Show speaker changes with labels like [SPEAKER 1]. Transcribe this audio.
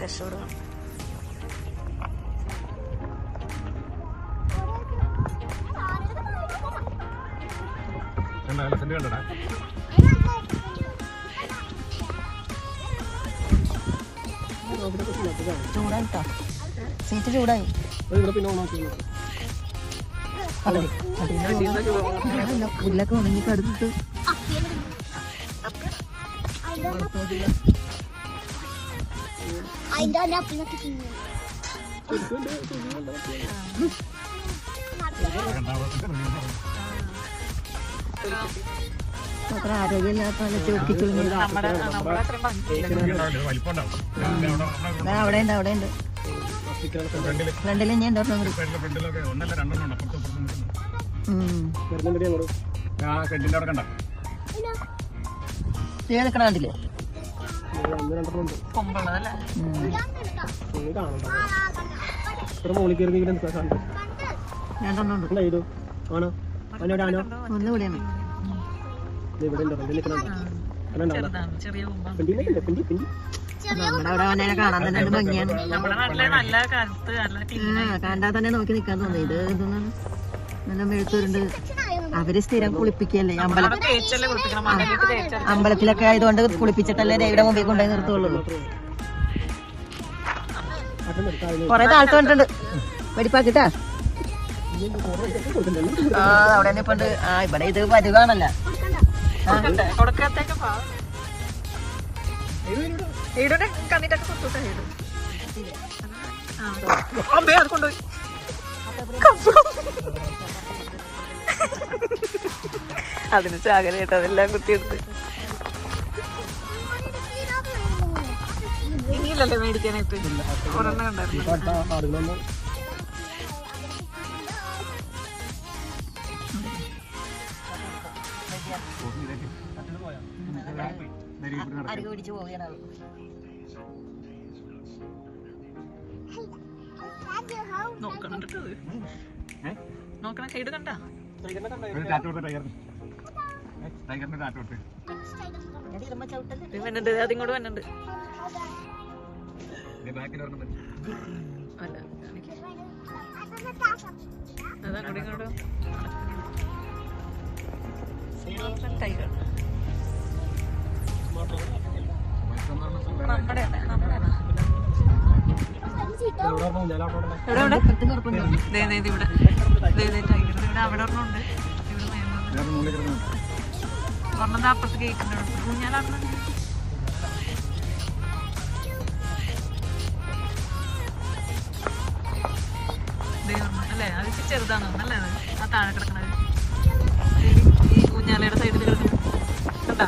[SPEAKER 1] രക്ഷപ്പെടുക. ചൂടായി കേട്ടോ, സീറ്റ് ചൂടായി. പുല്ലൊക്കെ ഉണങ്ങി കടുത്തിട്ട് അത്ര ആരോഗ്യമില്ലാത്ത അവിടെ ഉണ്ട്, അവിടെ ഉണ്ട്. ഫ്രണ്ടിൽ ഞാൻ കണ്ടില്ലേ നമ്മുടെ അവിടെ അവനെ കാണാൻ തന്നെ ഭംഗിയാണ്. കണ്ടാ തന്നെ നോക്കി നിക്കാൻ തോന്നി. ഇത് ഇതൊന്നും നല്ല മെഴുത്തൂരുണ്ട്. അവര് സ്ഥിരം കുളിപ്പിക്കല്ലേ അമ്പലത്തിലൊക്കെ ആയതുകൊണ്ട് കുളിപ്പിച്ചിട്ടല്ലേ ദേവിയുടെ മുമ്പിൽ കൊണ്ടുപോയി നിർത്തുള്ളൂ. കൊറേ താഴ്ത്ത കണ്ടിട്ടുണ്ട് വെടിപ്പാക്കിട്ടാ. അവിടെ തന്നെ ഇപ്പൊ ഉണ്ട്. ഇവിടെ ഇത് വരുവാണല്ലോ. അതിന് ചാകര കേട്ടോ, അതെല്ലാം കുത്തിയെടുത്ത്. ഇനിയില്ലല്ലേ മേടിക്കാനായിട്ട് ഒരെണ്ണം ഉണ്ടായിരുന്നു. അരികു പിടിച്ച് പോവുകയാണ്. നോക്കണം നോക്കണം, സൈഡ് കണ്ട വന്നുണ്ട്, അതിങ്ങോട്ട് വന്നുണ്ട്. അല്ല അതങ്ങോട്ട് ഇങ്ങോട്ട് ടൈഗർ നമ്മുടെ അവിടെ ഒരെണ്ണമുണ്ട്. ഒരെണ്ണം അപ്പുറത്ത് കേൾക്കുന്നുണ്ട്. ഊഞ്ഞാലാടുന്നുണ്ട്. അല്ലേ അത് ചെറുതാണ് അല്ലേ, ആ താഴെ കിടക്കണത് ഈ ഊഞ്ഞാലയുടെ സൈഡിൽ കിടക്കുന്നത് കണ്ടാ.